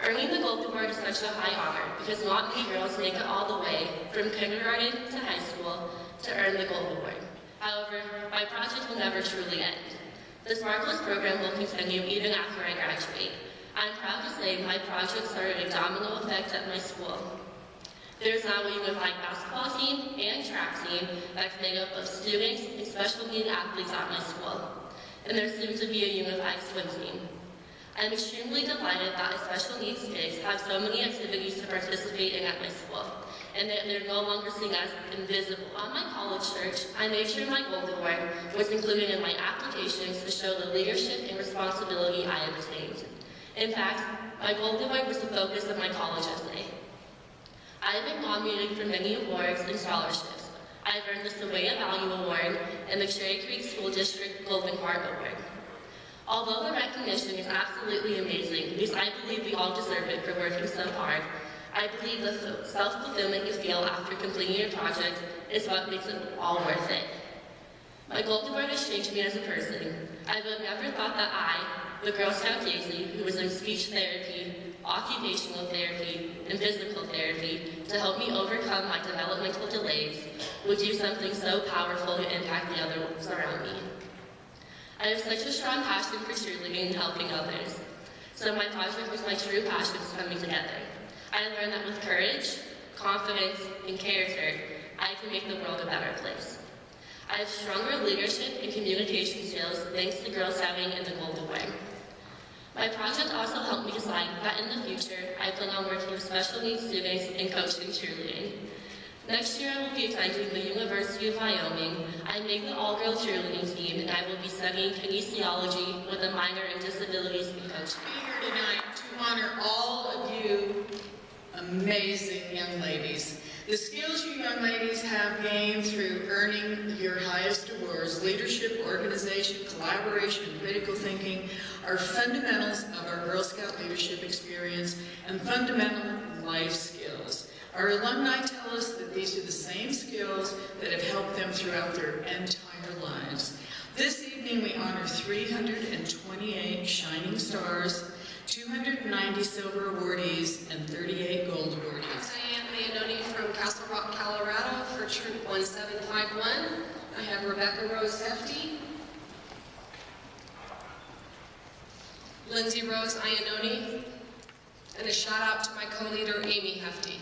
Earning the Gold Award is such a high honor because not many girls make it all the way from kindergarten to high school to earn the Gold Award. However, my project will never truly end. The Sparkles program will continue even after I graduate. I'm proud to say my project started a domino effect at my school. There's now a unified basketball team and track team that's made up of students and special needs athletes at my school. And there's soon to be a unified swim team. I'm extremely delighted that special needs kids have so many activities to participate in at my school, and that they're no longer seen as invisible. On my college search, I made sure my Gold Award was included in my applications to show the leadership and responsibility I have attained. In fact, my Gold Award was the focus of my college essay. I have been nominated for many awards and scholarships. I've earned the Sawaya Value Award and the Cherry Creek School District Golden Heart Award. Although the recognition is absolutely amazing, because I believe we all deserve it for working so hard, I believe the self-fulfillment you feel after completing your project is what makes it all worth it. My Gold Award has changed me as a person. I would have never thought that I, the Girl Scout Daisy, who was in speech therapy, occupational therapy, and physical therapy to help me overcome my developmental delays, would do something so powerful to impact the others around me. I have such a strong passion for cheerleading and helping others, so my project was my true passions coming together. I learned that with courage, confidence, and character, I can make the world a better place. I have stronger leadership and communication skills thanks to Girl Scouting and the Gold Award. My project also helped me decide that in the future, I plan on working with special needs students and coaching cheerleading. Next year, I will be attending the University of Wyoming. I make the all-girl cheerleading team, and I will be studying kinesiology with a minor in disabilities and coaching. We're here tonight to honor all of you amazing young ladies. The skills you young ladies have gained through earning your highest awards, leadership, organization, collaboration, and critical thinking, are fundamentals of our Girl Scout leadership experience and fundamental life skills. Our alumni tell us that these are the same skills that have helped them throughout their entire lives. This evening we honor 328 shining stars, 290 silver awardees, and 38 gold awardees. From Castle Rock, Colorado for Troop 1751. I have Rebecca Rose Hefty, Lindsay Rose Iannone, and a shout out to my co-leader Amy Hefty.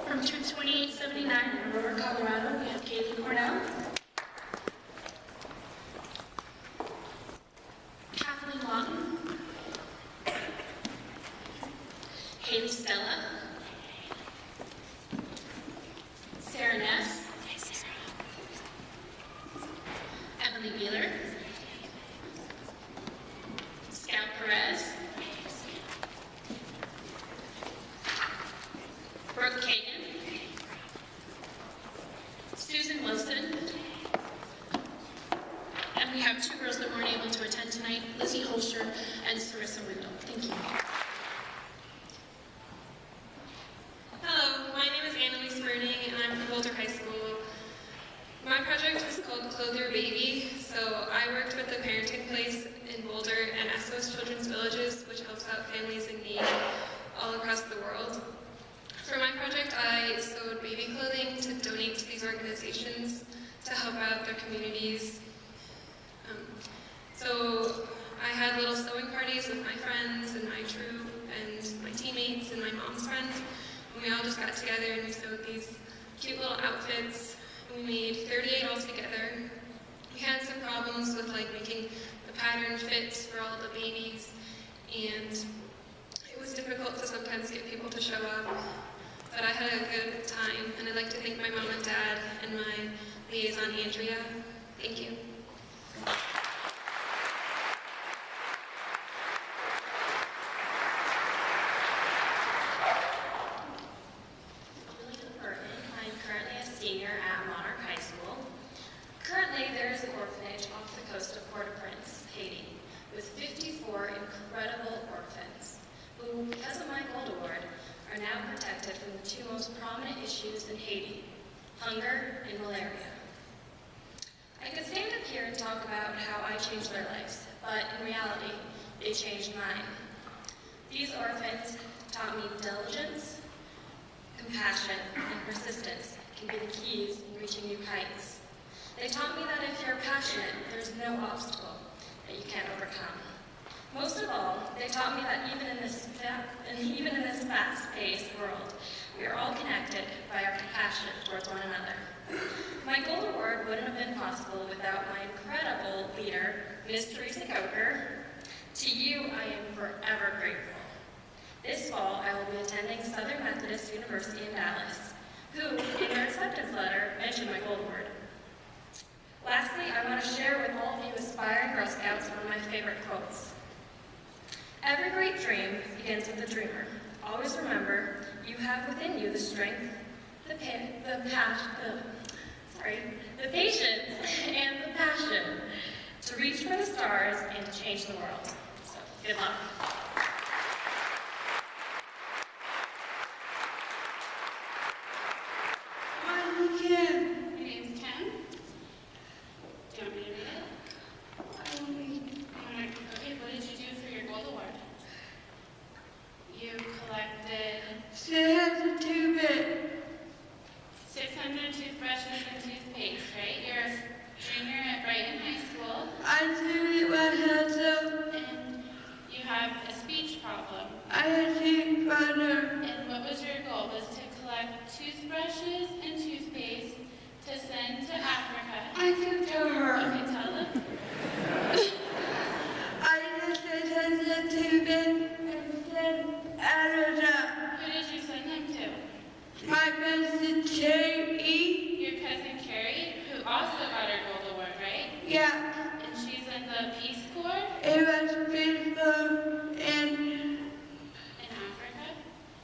From Troop 2879 in Aurora, Colorado, we have Kaylee Cornell, Kathleen Lawton, Haley Stella, Sarah Ness, Emily Wheeler, Scout Perez, Brooke Kagan, Susan Wilson, and we have two girls that weren't able to attend tonight, Lizzie Holscher and Sarissa Wendell. Thank you. Hello, my name is Annalise Bruning and I'm from Boulder High School. My project was called Clothe Your Baby, so I worked with the parenting place in Boulder and SOS Children's Villages, which helps out families in need all across the world. For my project, I sewed baby clothing to donate to these organizations to help out their communities. So I had little sewing parties with my friends and my troop and my teammates and my mom's friends. And we all just got together and we sewed these cute little outfits. And we made 38 altogether. We had some problems with making the pattern fits for all the babies, and it was difficult to sometimes get people to show up. But I had a good time, and I'd like to thank my mom and dad and my liaison, Andrea. Thank you. I'm currently a senior at Monarch High School. Currently, there is an orphanage off the coast of Port-au-Prince, Haiti, with 54 incredible orphans who, because of my Gold Award, are now protected from the two most prominent issues in Haiti, hunger and malaria. I could stand up here and talk about how I changed their lives, but in reality, they changed mine. These orphans taught me diligence, compassion, and persistence can be the keys in reaching new heights. They taught me that if you're passionate, there's no obstacle that you can't overcome. Most of all, they taught me that even in this fast-paced world, we are all connected by our compassion towards one another. My gold award wouldn't have been possible without my incredible leader, Ms. Teresa Coker. To you, I am forever grateful. This fall, I will be attending Southern Methodist University in Dallas, who, in their acceptance letter, mentioned my gold award. Lastly, I want to share with all of you aspiring Girl Scouts one of my favorite quotes. Every great dream begins with a dreamer. Always remember, you have within you the strength, the patience, and the passion to reach for the stars and to change the world. So, good luck. My name's Ken. Do you want me to read it? Okay, what did you do for your gold award? You collected 600 toothbrushes and toothpaste, right? You're a junior at Brighton High School. And you have a speech problem. And what was your goal? Was to collect toothbrushes and toothpaste to send to Africa. Okay, tell them. Who did you send them to? My cousin Cherry. Your cousin Carrie, who also got her gold award, right? Yeah, And she's in the Peace Corps it was peaceful in Africa.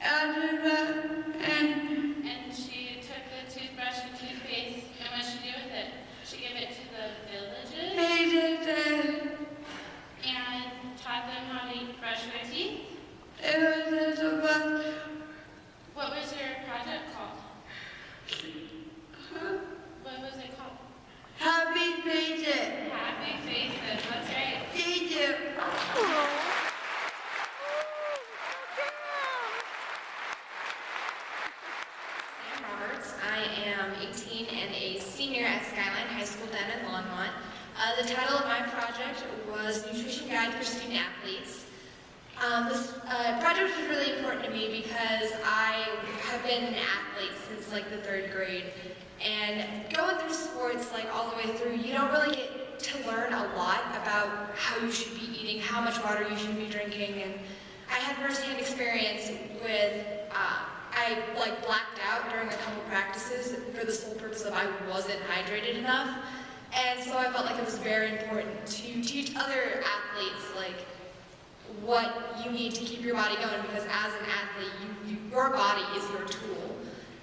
and And she took the toothbrush and toothpaste, and what did she do with it? She gave it to the villages it and taught them how to brush their teeth. was about What was your project called? What was it called? happy faces. Happy Faces. That's right. Thank you. I'm Roberts. I am 18 and a senior at Skyline High School down in Longmont. The title of my project was Nutrition Guide for Student Athletes. This project was really important to me because I have been an athlete since like the 3rd grade. And going through sports like all the way through, you don't really get to learn a lot about how you should be eating, how much water you should be drinking. And I had firsthand experience with, I like blacked out during a couple practices for the sole purpose of I wasn't hydrated enough. And so I felt like it was very important to teach other athletes like what you need to keep your body going, because as an athlete, your body is your tool,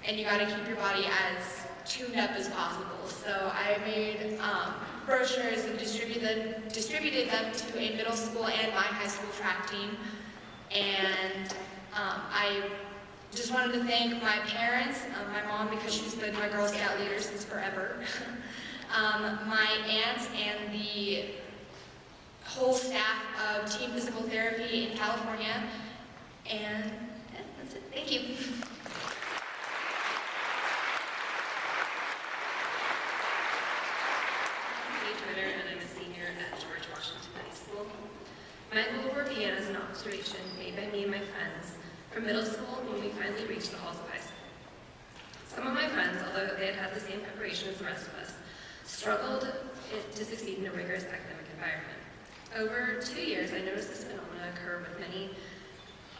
and you got to keep your body as tuned up as possible. So I made brochures and distributed them to a middle school and my high school track team. And I just wanted to thank my parents, my mom because she's been my Girl Scout leader since forever, my aunt and the whole staff of Team Physical Therapy in California, and yeah, that's it. Thank you. Twitter, and I'm a senior at George Washington High School. My goal award began as an observation made by me and my friends from middle school when we finally reached the halls of high school. Some of my friends, although they had had the same preparation as the rest of us, struggled to succeed in a rigorous academic environment. Over 2 years, I noticed this phenomenon occur with many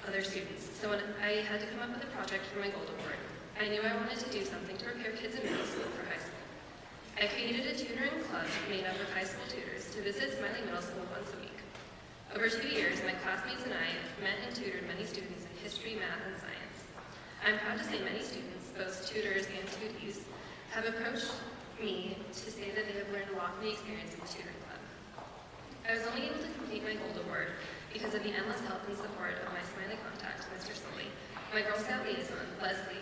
other students. So when I had to come up with a project for my gold award, I knew I wanted to do something to prepare kids in middle school for high school. I created a tutoring club made up of high school tutors to visit Smiley Middle School once a week. Over 2 years, my classmates and I met and tutored many students in history, math, and science. I'm proud to say many students, both tutors and tutees, have approached me to say that they have learned a lot from the experience of the tutoring club. I was only able to complete my gold award because of the endless help and support of my Smiley contact, Mr. Sully, my Girl Scout liaison, Leslie,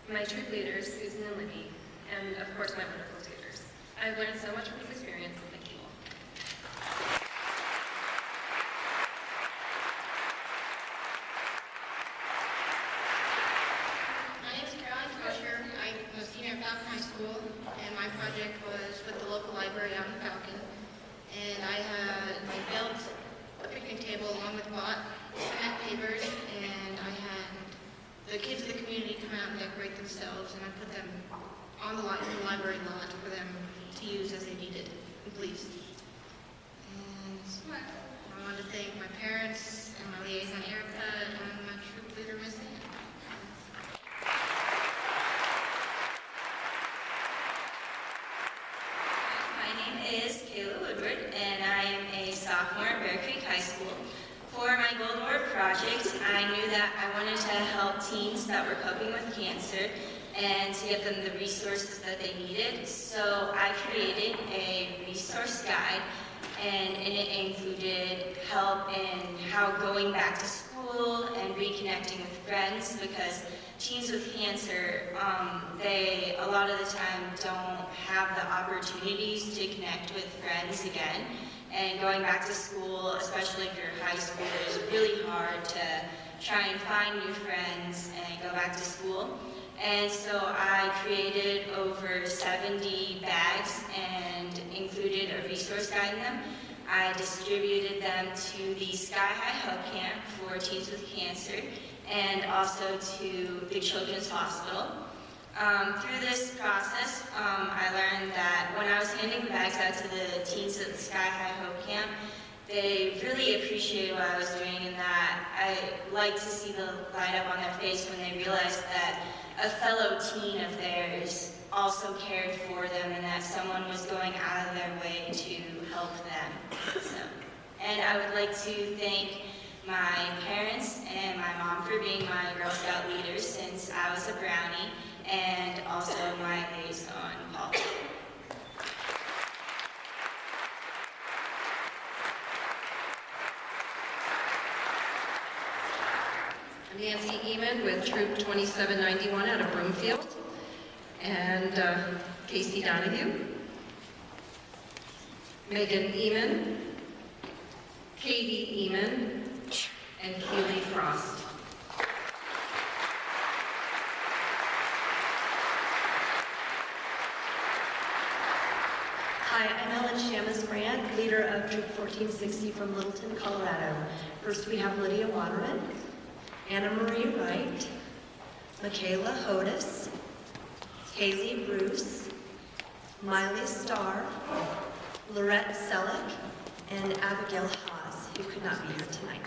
my troop leaders, Susan and Libby, and of course my wonderful tutors. I've learned so much from this experience, and thank you all. My name is Caroline Kosher. I'm a senior at Falcon High School, and my project was with the local library out in Falcon. And I built a picnic table along with cement pavers, and I had the kids of the community come out and decorate themselves, and I put them on the library lot for them to use as they needed and pleased. And I wanted to thank my parents and my liaison Erica and my troop leader Miss Ann. My name is Kayla Woodward, and I am a sophomore at Bear Creek High School. For my Gold Award project, I knew that I wanted to help teens that were coping with cancer and to give them the resources that they needed. So I created a resource guide, and in it included help in how going back to school and reconnecting with friends, because teens with cancer, they a lot of the time don't have the opportunities to connect with friends again. And going back to school, especially if you're high school, is really hard to try and find new friends and go back to school. And so I created over 70 bags and included a resource guide in them. I distributed them to the Sky High Hope Camp for teens with cancer and also to the Children's Hospital. Through this process, I learned that when I was handing the bags out to the teens at the Sky High Hope Camp, they really appreciated what I was doing, and that I liked to see the light up on their face when they realized that a fellow teen of theirs also cared for them and that someone was going out of their way to help them. And I would like to thank my parents and my mom for being my Girl Scout leaders since I was a brownie, and also my liaison, Paul. I'm Nancy Eamon with Troop 2791 out of Broomfield, and Casey Donahue, Megan Eamon, Katie Eamon, and Keely Frost. Hi, I'm Ellen Shamus-Brandt, leader of Troop 1460 from Littleton, Colorado. First we have Lydia Waterman, Anna Marie Wright, Michaela Hodis, Haley Bruce, Miley Starr, Lorette Selleck, and Abigail Haas, who could not be here tonight.